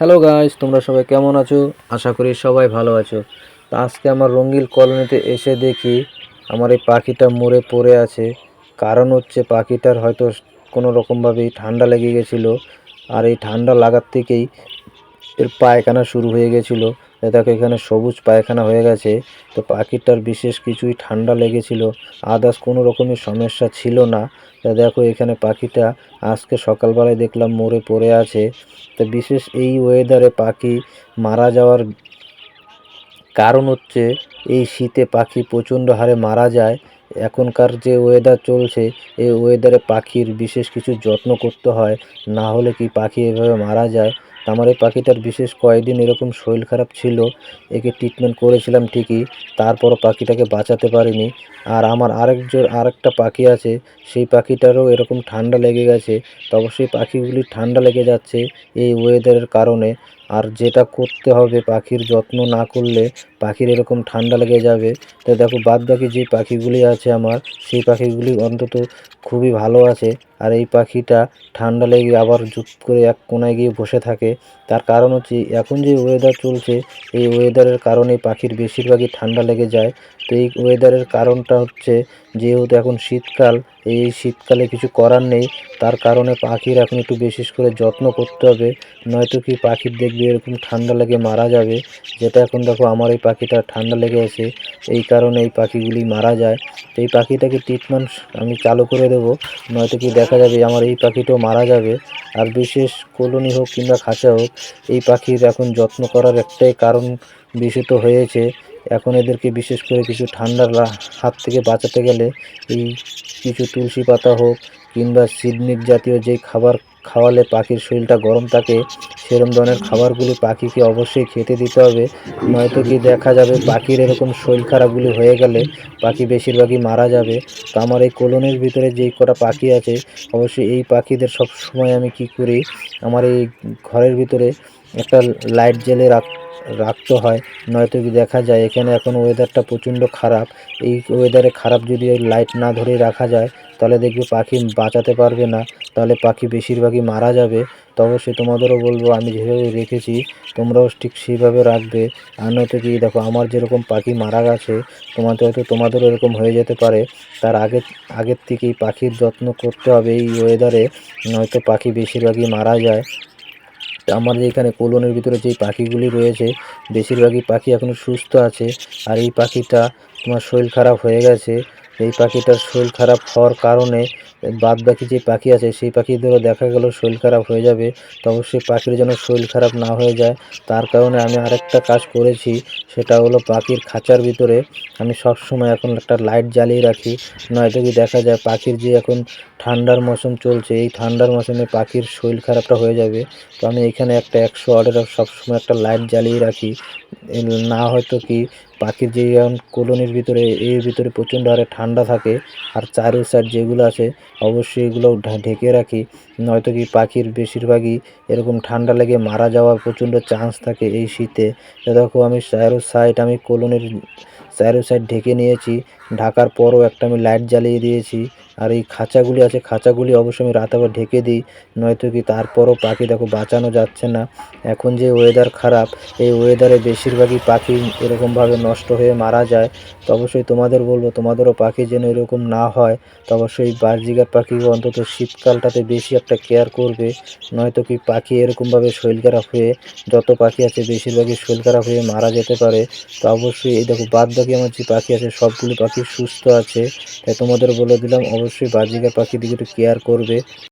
Hello guys, তোমরা সবাই কেমন আছো? আশা করি সবাই ভালো আছো। তো আজকে আমার রঙ্গিল কলোনিতে এসে দেখি আমার এই পাখিটা মরে পড়ে আছে। কারণ হচ্ছে পাখিটার হয়তো কোনো রকমভাবেই ঠান্ডা লেগে গেছিলো। আর এই ঠান্ডা লাগার থেকেই এর পায়খানা শুরু হয়ে গেছিলো। দেখো এখানে সবুজ পায়খানা হয়ে গেছে। তো পাখিটার বিশেষ কিছুই ঠান্ডা লেগেছিল, আদার্স কোনো রকমের সমস্যা ছিল না। তা দেখো এখানে পাখিটা আজকে সকালবেলায় দেখলাম মরে পড়ে আছে। তো বিশেষ এই ওয়েদারে পাখি মারা যাওয়ার কারণ হচ্ছে এই শীতে পাখি প্রচণ্ড হারে মারা যায়। এখনকার যে ওয়েদার চলছে, এই ওয়েদারে পাখির বিশেষ কিছু যত্ন করতে হয়, না হলে কি পাখি এভাবে মারা যায়। তো আমার এই পাখিটার বিশেষ কয়েকদিন এরকম শরীর খারাপ ছিল, একে ট্রিটমেন্ট করেছিলাম ঠিকই, তারপরও পাখিটাকে বাঁচাতে পারিনি। আর আমার আরেকটা পাখি আছে, সেই পাখিটারও এরকম ঠান্ডা লেগে গেছে। তো অবশ্যই পাখিগুলির ঠান্ডা লেগে যাচ্ছে এই ওয়েদারের কারণে। আর যেটা করতে হবে, পাখির যত্ন না করলে পাখির এরকম ঠান্ডা লেগে যাবে। তো দেখো বাদবাকি যে পাখিগুলি আছে আমার, সেই পাখিগুলি অন্তত খুবই ভালো আছে। আর এই পাখিটা ঠান্ডা লেগে আবার চুপ করে এক কোনায় গিয়ে বসে থাকে। তার কারণ হচ্ছে এখন যে ওয়েদার চলছে, এই ওয়েদারের কারণে পাখির বেশিরভাগই ঠান্ডা লেগে যায়। তো এই ওয়েদারের কারণটা হচ্ছে, যেহেতু এখন শীতকাল, এই শীতকালে কিছু করার নেই। তার কারণে পাখির এখন একটু বিশেষ করে যত্ন করতে হবে, নয়তো কি পাখির দেখবে এরকম ঠান্ডা লেগে মারা যাবে। যেটা এখন দেখো আমার এই পাখিটা ঠান্ডা লেগে আছে, এই কারণে এই পাখিগুলি মারা যায়। তো এই পাখিটাকে ট্রিটমেন্ট আমি চালু করে দেবো, নয়তো কি দেখা যাবে আমার এই পাখিটাও মারা যাবে। আর বিশেষ কলোনি হোক কিংবা খাঁচা হোক, এই পাখির এখন যত্ন করার একটাই কারণ বিশেষত হয়েছে। এখন এদেরকে বিশেষ করে কিছু ঠান্ডার হাত থেকে বাঁচাতে গেলে এই কিছু তুলসী পাতা হোক কিংবা সিডনিক জাতীয় যেই খাবার খাওয়ালে পাখির শরীরটা গরম থাকে, সেরকম ধরনের খাবারগুলি পাখিকে অবশ্যই খেতে দিতে হবে। নয়তো কি দেখা যাবে পাখির এরকম শরীর খারাপগুলি হয়ে গেলে পাখি বেশিরভাগই মারা যাবে। তো আমার এই কলোনির ভিতরে যেই কটা পাখি আছে, অবশ্যই এই পাখিদের সব সময় আমি কি করি, আমার এই ঘরের ভিতরে একটা লাইট জ্বেলে রাখতে হয়। নয়তো কি দেখা যায় এখানে এখন ওয়েদারটা প্রচণ্ড খারাপ, এই ওয়েদারে খারাপ যদি লাইট না ধরে রাখা যায়, তাহলে দেখবে পাখি বাঁচাতে পারবে না, তাহলে পাখি বেশিরভাগই মারা যাবে। তো অবশ্যই তোমাদেরও বলবো, আমি যেভাবে রেখেছি তোমরাও ঠিক সেইভাবে রাখবে। আর নয়তো কি দেখো আমার যেরকম পাখি মারা গেছে, তোমাদেরও এরকম হয়ে যেতে পারে। তার আগের থেকেই পাখির যত্ন করতে হবে এই ওয়েদারে, নয়তো পাখি বেশিরভাগই মারা যায়। আমার যে এখানে কলোনির ভিতরে যেই পাখিগুলি রয়েছে, বেশিরভাগই পাখি এখনও সুস্থ আছে। আর এই পাখিটা তোমার শরীর খারাপ হয়ে গেছে। এই পাখিটার শরীর খারাপ হওয়ার কারণে বাদবাকি যে পাখি আছে, সেই পাখিদেরও দেখা গেল শরীর খারাপ হয়ে যাবে। তো অবশ্যই পাখির যেন শরীর খারাপ না হয়ে যায়, তার কারণে আমি আরেকটা কাজ করেছি। সেটা হলো পাখির খাঁচার ভিতরে আমি সবসময় এখন একটা লাইট জ্বালিয়ে রাখি। নয়তো কি দেখা যায় পাখির যে এখন ঠান্ডার মৌসুম চলছে, এই ঠান্ডার মৌসুমে পাখির শরীর খারাপটা হয়ে যাবে। তো আমি এখানে একটা 100 ওয়াটের সবসময় একটা লাইট জ্বালিয়ে রাখি। না হয়তো কি পাখির যে কলোনির ভিতরে, এর ভিতরে প্রচণ্ড হারে ঠান্ডা থাকে। আর চারো সাইড যেগুলো আছে অবশ্যই এগুলো ঢেকে রাখি, নয়তো কি পাখির বেশিরভাগই এরকম ঠান্ডা লেগে মারা যাওয়ার প্রচণ্ড চান্স থাকে এই শীতে। দেখো আমি কলোনির চারো সাইড ঢেকে নিয়েছি, ঢাকার পরও একটা আমি লাইট জ্বালিয়ে দিয়েছি। আর এই খাঁচাগুলি আছে, খাঁচাগুলি অবশ্যই আমি রাতে আবার ঢেকে দিই, নয়তো কি তারপরও পাখি দেখো বাঁচানো যাচ্ছে না। এখন যে ওয়েদার খারাপ, এই ওয়েদারে বেশিরভাগই পাখি এরকমভাবে নষ্ট হয়ে মারা যায়। তো অবশ্যই তোমাদের বলবো, তোমাদেরও পাখি যেন এরকম না হয়। তো অবশ্যই বাজরিগার পাখিকে অন্তত শীতকালটাতে বেশি একটা কেয়ার করবে, নয়তো কি পাখি এরকমভাবে শরীর খারাপ হয়ে, যত পাখি আছে বেশিরভাগই শরীর খারাপ হয়ে মারা যেতে পারে। তো অবশ্যই এই দেখো বাদবাকি আমার যে পাখি আছে সবগুলো পাখি সুস্থ আছে। তাই তোমাদের বলে দিলাম অবশ্যই বাজরিগার পাখির দিকে একটু কেয়ার করবে।